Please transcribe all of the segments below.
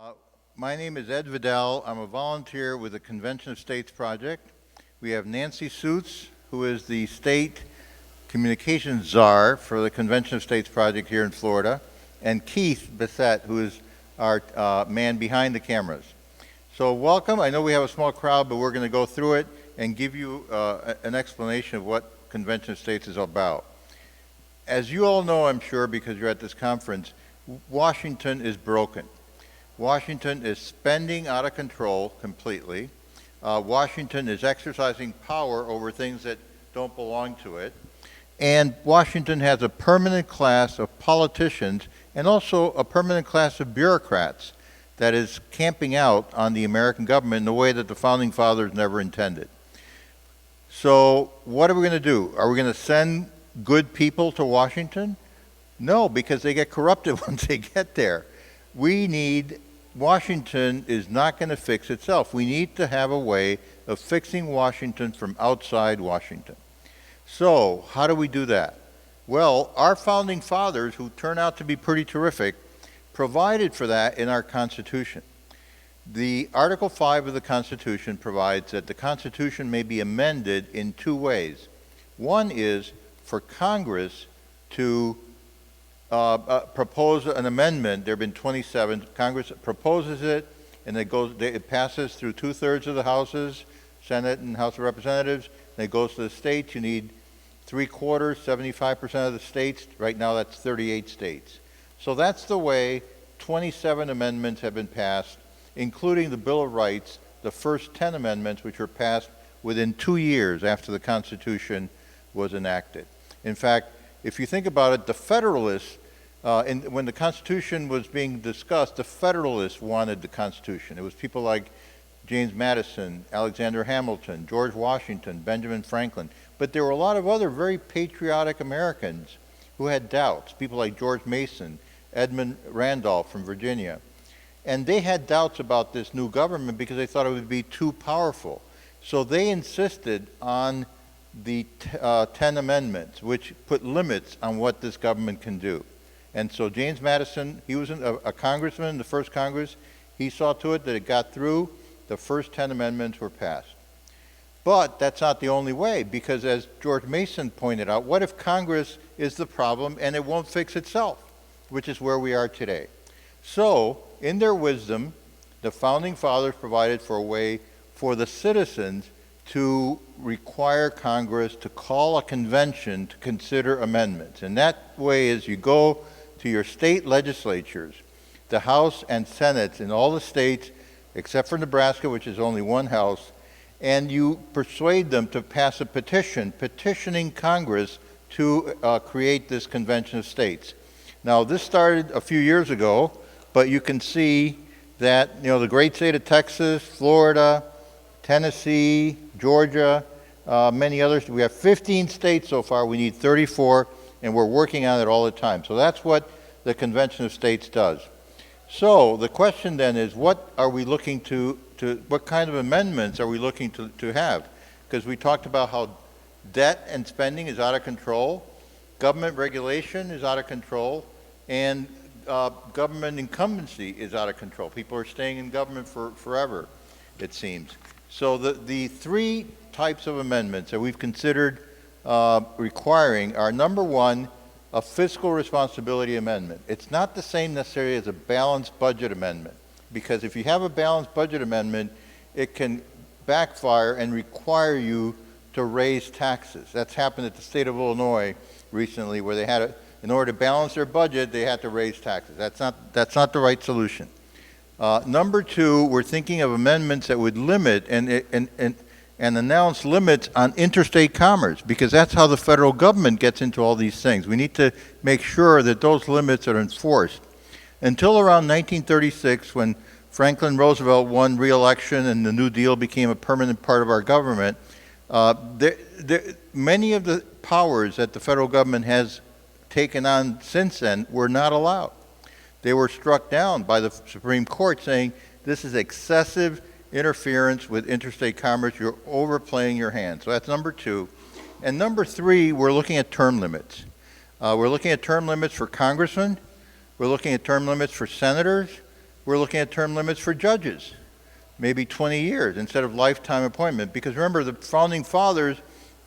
Uh, My name is Ed Vidal. I'm a volunteer with the Convention of States Project. We have Nancy Suits, who is the state communications czar for the Convention of States Project here in Florida, and Keith Bissett, who is our man behind the cameras. So welcome. I know we have a small crowd, but we're going to go through it and give you an explanation of what Convention of States is about. As you all know, I'm sure, because you're at this conference, Washington is broken. Washington is spending out of control completely. Washington is exercising power over things that don't belong to it. And Washington has a permanent class of politicians and also a permanent class of bureaucrats that is camping out on the American government in a way that the Founding Fathers never intended. So what are we going to do? Are we going to send good people to Washington? No, because they get corrupted once they get there. Washington is not going to fix itself. We need to have a way of fixing Washington from outside Washington. So how do we do that? Well, our Founding Fathers, who turn out to be pretty terrific, provided for that in our Constitution. The Article 5 of the Constitution provides that the Constitution may be amended in two ways. One is for Congress to propose an amendment. There have been 27. Congress proposes it, and it passes through 2/3 of the houses, Senate and House of Representatives, and it goes to the states. You need 3/4, 75% of the states. Right now that's 38 states. So that's the way 27 amendments have been passed, including the Bill of Rights, the first 10 amendments, which were passed within 2 years after the Constitution was enacted. In fact, if you think about it, the Federalists, when the Constitution was being discussed, the Federalists wanted the Constitution. It was people like James Madison, Alexander Hamilton, George Washington, Benjamin Franklin. But there were a lot of other very patriotic Americans who had doubts, people like George Mason, Edmund Randolph from Virginia. And they had doubts about this new government because they thought it would be too powerful. So they insisted on the 10 amendments, which put limits on what this government can do. And so James Madison, he was a congressman in the first Congress. He saw to it that it got through. The first 10 amendments were passed. But that's not the only way, because as George Mason pointed out, what if Congress is the problem and it won't fix itself, which is where we are today. So, in their wisdom, the Founding Fathers provided for a way for the citizens to require Congress to call a convention to consider amendments. And that way is you go to your state legislatures, the House and Senates in all the states, except for Nebraska, which is only one house, and you persuade them to pass a petition, petitioning Congress to create this Convention of States. Now, this started a few years ago, but you can see that, the great state of Texas, Florida, Tennessee, Georgia, many others. We have 15 states so far. We need 34, and we're working on it all the time. So that's what the Convention of States does. So the question then is, what are we looking what kind of amendments are we looking to have? Because we talked about how debt and spending is out of control, government regulation is out of control, and government incumbency is out of control. People are staying in government forever, it seems. So the three types of amendments that we've considered requiring are, number one, a fiscal responsibility amendment. It's not the same necessarily as a balanced budget amendment, because if you have a balanced budget amendment, it can backfire and require you to raise taxes. That's happened at the state of Illinois recently, where they had in order to balance their budget, they had to raise taxes. That's not the right solution. Number two, we're thinking of amendments that would limit and announce limits on interstate commerce, because that's how the federal government gets into all these things. We need to make sure that those limits are enforced. Until around 1936, when Franklin Roosevelt won re-election and the New Deal became a permanent part of our government, many of the powers that the federal government has taken on since then were not allowed. They were struck down by the Supreme Court, saying this is excessive interference with interstate commerce. You're overplaying your hand. So that's number two. And number three, we're looking at term limits. We're looking at term limits for congressmen. We're looking at term limits for senators. we're looking at term limits for judges, maybe 20 years instead of lifetime appointment. Because remember, the founding fathers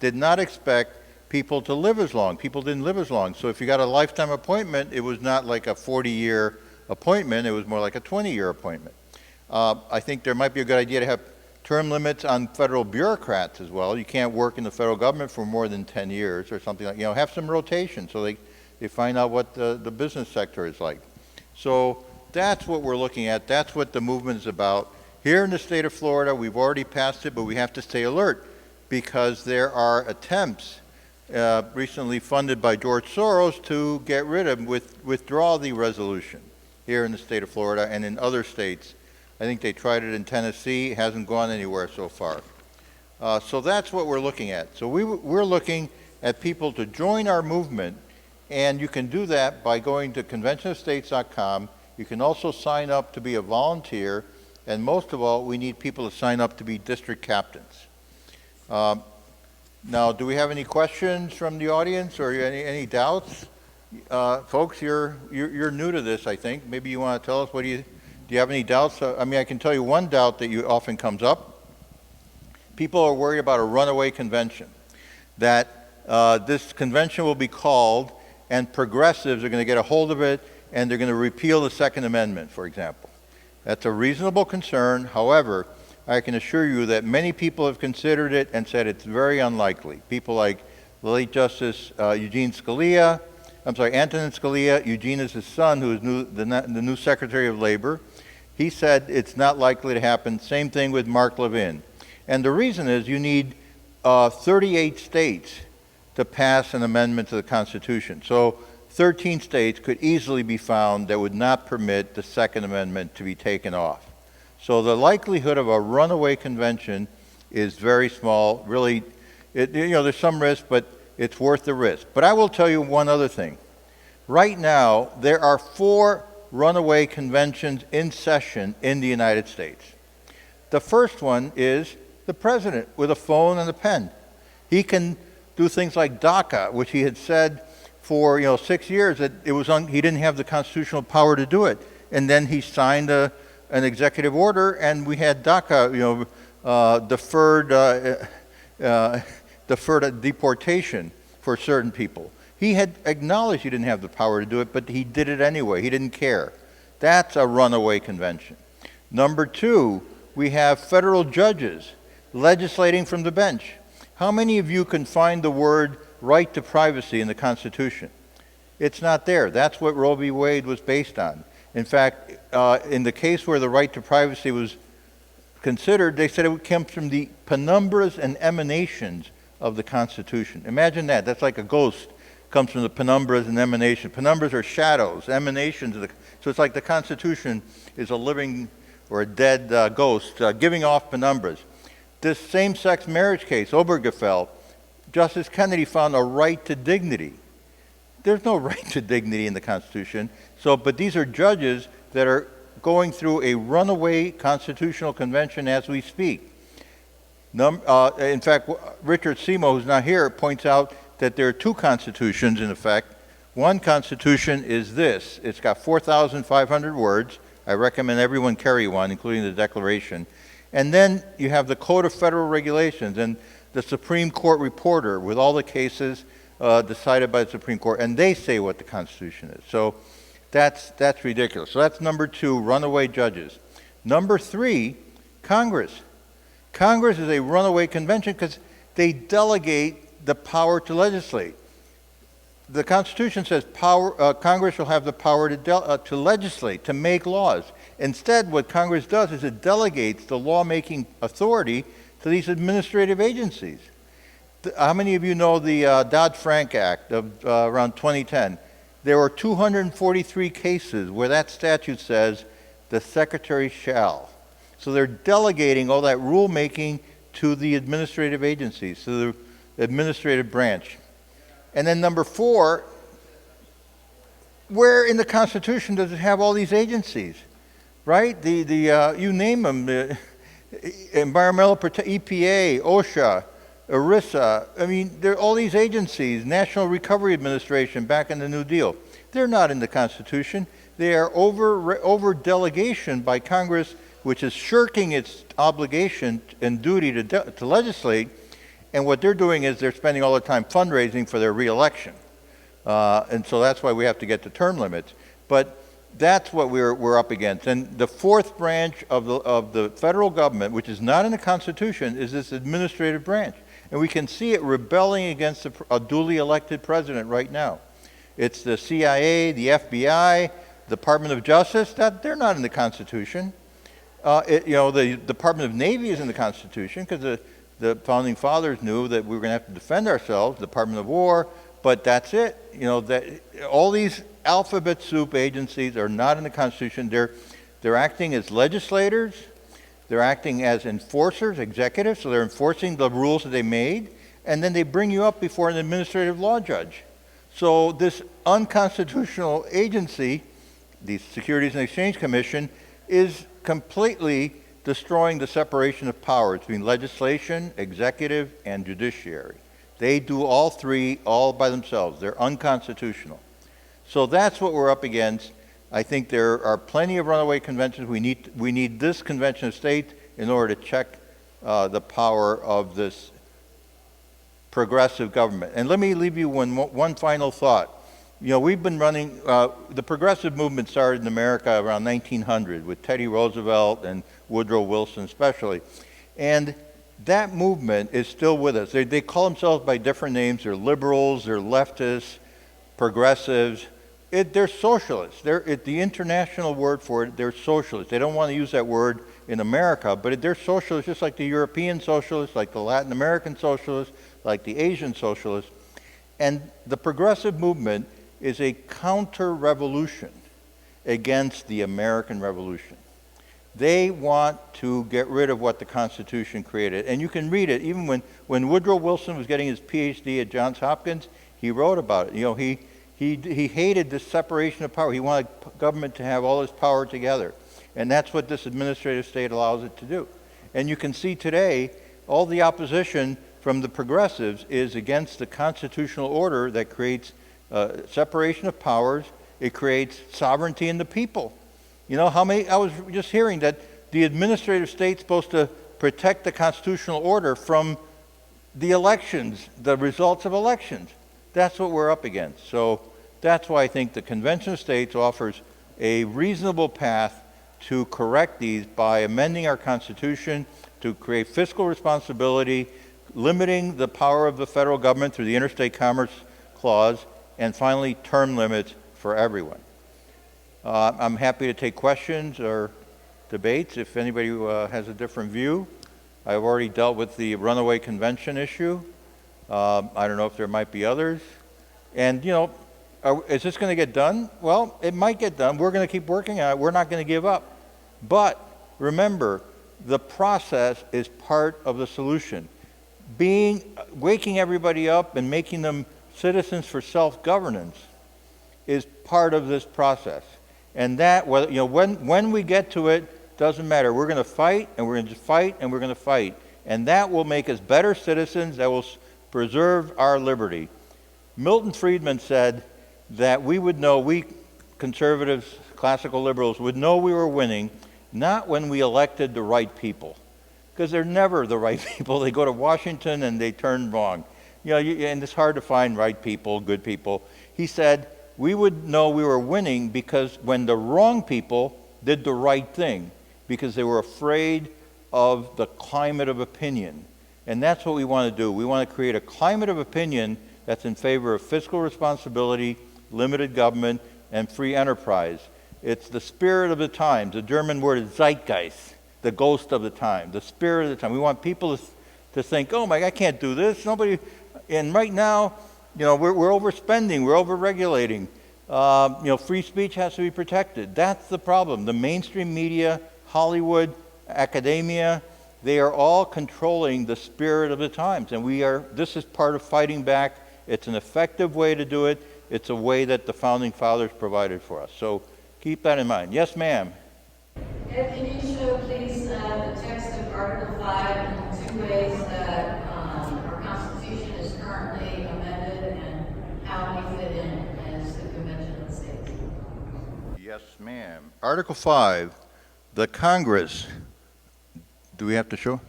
did not expect people to live as long. People didn't live as long. So if you got a lifetime appointment, it was not like a 40-year appointment. It was more like a 20-year appointment. I think there might be a good idea to have term limits on federal bureaucrats as well. You can't work in the federal government for more than 10 years or something like, have some rotation so they find out what the business sector is like. So that's what we're looking at. That's what the movement is about. Here in the state of Florida, we've already passed it, but we have to stay alert because there are attempts recently funded by George Soros to get rid of, withdraw the resolution here in the state of Florida and in other states. I think they tried it in Tennessee. It hasn't gone anywhere so far. So that's what we're looking at. So we're looking at people to join our movement, and you can do that by going to conventionofstates.com. You can also sign up to be a volunteer, and most of all, we need people to sign up to be district captains. Now, do we have any questions from the audience or any doubts? Folks, you're new to this, I think. Maybe you want to tell us, do you have any doubts? I mean, I can tell you one doubt that often comes up. People are worried about a runaway convention, that this convention will be called and progressives are going to get a hold of it and they're going to repeal the Second Amendment, for example. That's a reasonable concern. However, I can assure you that many people have considered it and said it's very unlikely. People like the late Justice Antonin Scalia. Eugene is his son, who is the new Secretary of Labor. He said it's not likely to happen. Same thing with Mark Levin. And the reason is you need 38 states to pass an amendment to the Constitution. So 13 states could easily be found that would not permit the Second Amendment to be taken off. So the likelihood of a runaway convention is very small. Really, there's some risk, but it's worth the risk. But I will tell you one other thing. Right now, there are 4 runaway conventions in session in the United States. The first one is the president with a phone and a pen. He can do things like DACA, which he had said for 6 years that he didn't have the constitutional power to do it, and then he signed an executive order, and we had DACA, deferred deportation for certain people. He had acknowledged he didn't have the power to do it, but he did it anyway. He didn't care. That's a runaway convention. Number 2, we have federal judges legislating from the bench. How many of you can find the word right to privacy in the Constitution? It's not there. That's what Roe v. Wade was based on. In fact, in the case where the right to privacy was considered, they said it comes from the penumbras and emanations of the Constitution. Imagine that. That's like a ghost. Comes from the penumbras and emanations. Penumbras are shadows, emanations. So it's like the Constitution is a living or a dead ghost giving off penumbras. This same-sex marriage case, Obergefell, Justice Kennedy found a right to dignity. There's no right to dignity in the Constitution. But these are judges that are going through a runaway constitutional convention as we speak. In fact, Richard Seymour, who's not here, points out that there are 2 constitutions in effect. One constitution is this. It's got 4,500 words. I recommend everyone carry one, including the Declaration. And then you have the Code of Federal Regulations and the Supreme Court reporter with all the cases decided by the Supreme Court, and they say what the Constitution is. So that's ridiculous. So that's number 2, runaway judges. Number 3, Congress. Congress is a runaway convention because they delegate the power to legislate. The Constitution says Congress will have the power to legislate, to make laws. Instead, what Congress does is it delegates the lawmaking authority to these administrative agencies. How many of you know the Dodd-Frank Act of around 2010? There were 243 cases where that statute says the secretary shall. So they're delegating all that rulemaking to the administrative agencies, to the administrative branch. And then number 4, where in the Constitution does it have all these agencies, right? You name them, Environmental EPA, OSHA, ERISA. I mean, there are all these agencies, National Recovery Administration back in the New Deal. They're not in the Constitution. They are over delegation by Congress, which is shirking its obligation and duty to legislate. And what they're doing is they're spending all their time fundraising for their reelection. And so that's why we have to get to term limits. But that's what we're up against. And the fourth branch of the federal government, which is not in the Constitution, is this administrative branch. And we can see it rebelling against a duly elected president right now. It's the CIA, the FBI, Department of Justice. They're not in the Constitution. The Department of Navy is in the Constitution because the founding fathers knew that we were going to have to defend ourselves. Department of War, but that's it. All these alphabet soup agencies are not in the Constitution. They're acting as legislators. They're acting as enforcers, executives, so they're enforcing the rules that they made, and then they bring you up before an administrative law judge. So this unconstitutional agency, the Securities and Exchange Commission, is completely destroying the separation of powers between legislation, executive, and judiciary. They do all three all by themselves. They're unconstitutional. So that's what we're up against. I think there are plenty of runaway conventions. We need this convention of states in order to check the power of this progressive government. And let me leave you one final thought. We've been running, the progressive movement started in America around 1900 with Teddy Roosevelt and Woodrow Wilson especially. And that movement is still with us. They call themselves by different names. They're liberals, they're leftists, progressives. They're socialists. The international word for it, they're socialists. They don't want to use that word in America, but they're socialists just like the European socialists, like the Latin American socialists, like the Asian socialists. And the progressive movement is a counter-revolution against the American Revolution. They want to get rid of what the Constitution created. And you can read it. Even when Woodrow Wilson was getting his PhD at Johns Hopkins, he wrote about it. He hated this separation of power. He wanted government to have all this power together. And that's what this administrative state allows it to do. And you can see today, all the opposition from the progressives is against the constitutional order that creates separation of powers. It creates sovereignty in the people. I was just hearing that the administrative state's supposed to protect the constitutional order from the elections, the results of elections. That's what we're up against. So that's why I think the Convention of States offers a reasonable path to correct these by amending our Constitution to create fiscal responsibility, limiting the power of the federal government through the Interstate Commerce Clause, and finally, term limits for everyone. I'm happy to take questions or debates if anybody has a different view. I've already dealt with the runaway convention issue. I don't know if there might be others. And, is this going to get done? Well, it might get done. We're going to keep working on it. We're not going to give up. But remember, the process is part of the solution. Waking everybody up and making them citizens for self-governance is part of this process. And that, when we get to it, doesn't matter. We're going to fight, and we're going to fight, and we're going to fight. And that will make us better citizens. That will preserve our liberty. Milton Friedman said that we conservatives, classical liberals, would know we were winning not when we elected the right people, because they're never the right people. They go to Washington and they turn wrong. And it's hard to find right people, good people. He said we would know we were winning because when the wrong people did the right thing, because they were afraid of the climate of opinion. And that's what we want to do. We want to create a climate of opinion that's in favor of fiscal responsibility, limited government, and free enterprise. It's the spirit of the times. The German word is Zeitgeist, the ghost of the time, the spirit of the time. We want people to think, oh my, I can't do this. Nobody. And right now, we're overspending, we're overregulating. Free speech has to be protected. That's the problem. The mainstream media, Hollywood, academia, they are all controlling the spirit of the times. And this is part of fighting back. It's an effective way to do it. It's a way that the founding fathers provided for us. So keep that in mind. Yes, ma'am. Ed, can you show, please, the text of Article 5 in two ways that our Constitution is currently amended and how we fit in as the Convention of the States? Yes, ma'am. Article 5, the Congress, do we have to show?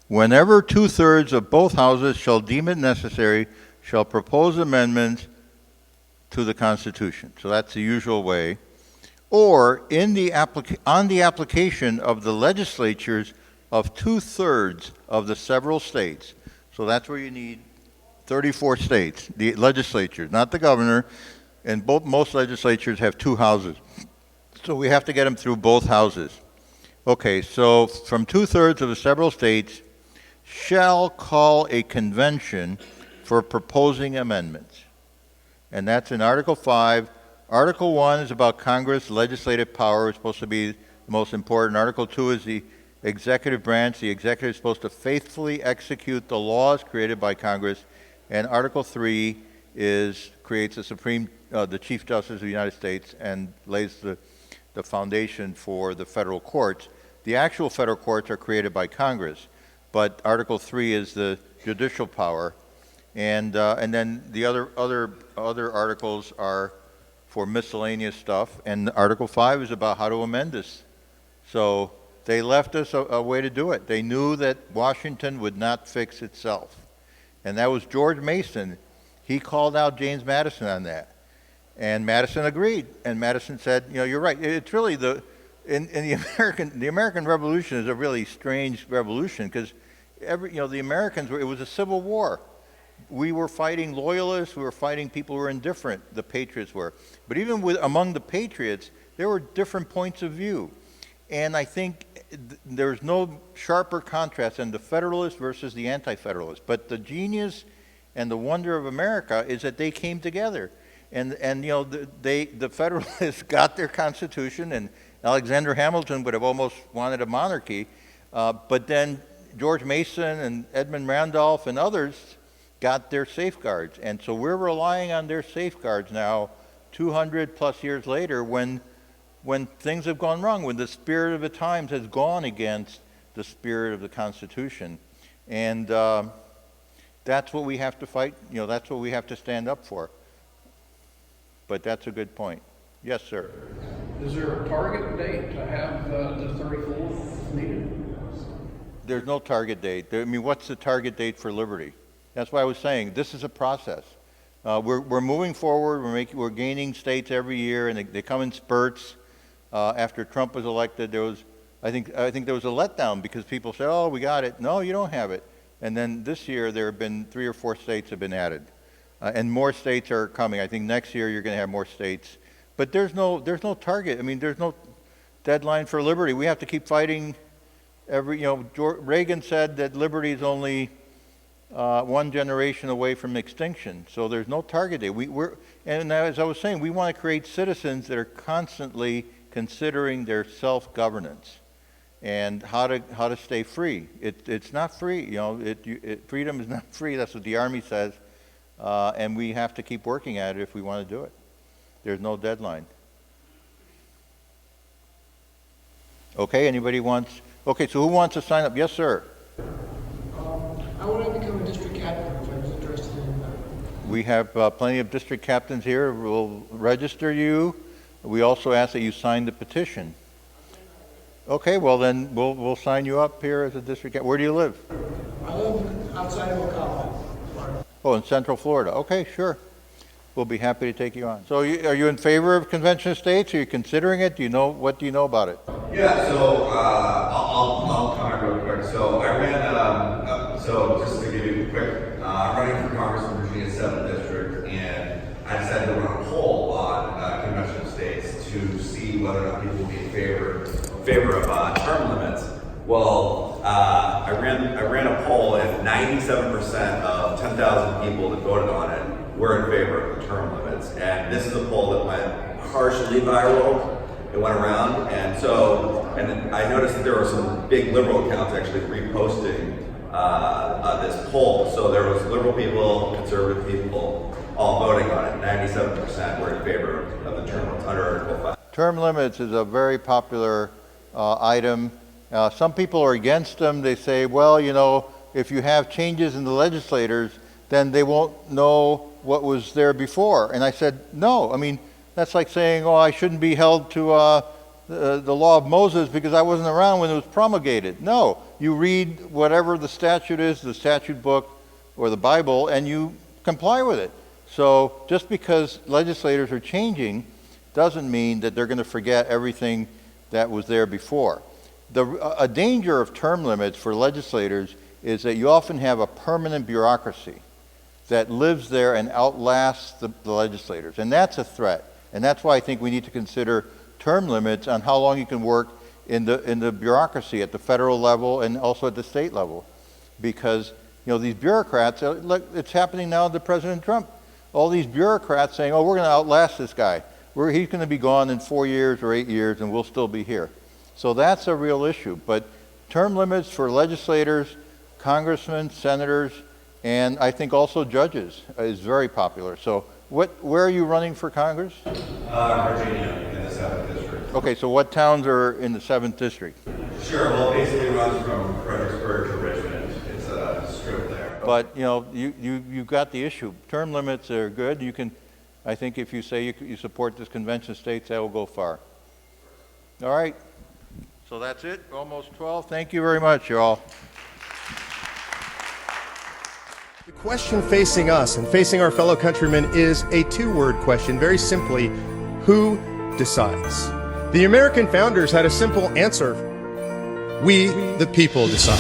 Whenever two-thirds of both houses shall deem it necessary, shall propose amendments to the Constitution. So that's the usual way. Or on the application of the legislatures of two-thirds of the several states. So that's where you need 34 states, the legislatures, not the governor, and most legislatures have two houses. So we have to get them through both houses. Okay, so from two-thirds of the several states shall call a convention for proposing amendments. And that's in Article 5. Article 1 is about Congress, legislative power. It's supposed to be the most important. Article 2 is the executive branch. The executive is supposed to faithfully execute the laws created by Congress. And Article 3 creates the Chief Justice of the United States and lays the foundation for the federal courts. The actual federal courts are created by Congress, but Article 3 is the judicial power. And then the other articles are for miscellaneous stuff, and Article 5 is about how to amend this. So they left us a way to do it. They knew that Washington would not fix itself. And that was George Mason. He called out James Madison on that. And Madison agreed. And Madison said, you're right. It's really in the American Revolution is a really strange revolution because the Americans it was a civil war. We were fighting loyalists, we were fighting people who were indifferent, the patriots were. But even among the patriots, there were different points of view. And I think there's no sharper contrast than the Federalists versus the Anti-Federalists. But the genius and the wonder of America is that they came together. And the Federalists got their Constitution, and Alexander Hamilton would have almost wanted a monarchy. But then George Mason and Edmund Randolph and others got their safeguards. And so we're relying on their safeguards now 200 plus years later when things have gone wrong, when the spirit of the times has gone against the spirit of the Constitution. And that's what we have to fight, that's what we have to stand up for. But that's a good point. Yes, sir. Is there a target date to have the 34 needed? There's no target date. What's the target date for liberty? That's why I was saying this is a process. We're moving forward. We're gaining states every year, and they come in spurts. After Trump was elected, I think there was a letdown because people said, "Oh, we got it." No, you don't have it. And then this year there have been 3 or 4 states have been added, and more states are coming. I think next year you're going to have more states. But there's no target. There's no deadline for liberty. We have to keep fighting. Reagan said that liberty is only one generation away from extinction. So there's no target date. And as I was saying, we want to create citizens that are constantly considering their self-governance and how to stay free. It's not free. Freedom is not free. That's what the Army says. And we have to keep working at it if we want to do it. There's no deadline. Okay, okay, so who wants to sign up? Yes, sir. I want to become a district captain if I was interested in that. We have plenty of district captains here. We'll register you. We also ask that you sign the petition. Okay, well then we'll sign you up here as a district captain. Where do you live? I live outside of Ocala, Florida. Oh, in Central Florida. Okay, sure. We'll be happy to take you on. So are you in favor of convention of states? Are you considering it? What do you know about it? Yeah, so I'll comment real quick. So I ran, so just to give you a quick, running for Congress in Virginia's 7th District, and I decided to run a poll on convention of states to see whether or not people would be in favor of term limits. Well, I ran a poll, and 97% of 10,000 people that voted on it were in favor of the term limits. And this is a poll that went partially viral. It went around, and I noticed that there were some big liberal accounts actually reposting this poll. So there was liberal people, conservative people, all voting on it. 97% were in favor of the term limits under Article 5. Term limits is a very popular item. Some people are against them. They say, well, if you have changes in the legislators, then they won't know what was there before. And I said, no. That's like saying, oh, I shouldn't be held to the law of Moses because I wasn't around when it was promulgated. No, you read whatever the statute is, the statute book or the Bible, and you comply with it. So just because legislators are changing doesn't mean that they're going to forget everything that was there before. A danger of term limits for legislators is that you often have a permanent bureaucracy that lives there and outlasts the legislators. And that's a threat. And that's why I think we need to consider term limits on how long you can work in the bureaucracy at the federal level and also at the state level. Because, you know, these bureaucrats, look, it's happening now to President Trump. All these bureaucrats saying, oh, we're going to outlast this guy. He's going to be gone in 4 years or 8 years and we'll still be here. So that's a real issue. But term limits for legislators, congressmen, senators, and I think also judges is very popular. So where are you running for Congress? Virginia in the 7th district. Okay, so what towns are in the 7th district? Sure, well, it basically runs from Fredericksburg to Richmond. It's a strip there. But, you know, you've got the issue. Term limits are good. You can, I think if you say you support this convention of states, that will go far. All right. So that's it. We're almost 12. Thank you very much, you all. The question facing us and facing our fellow countrymen is a two-word question. Very simply, who decides? The American founders had a simple answer. We, the people, decide.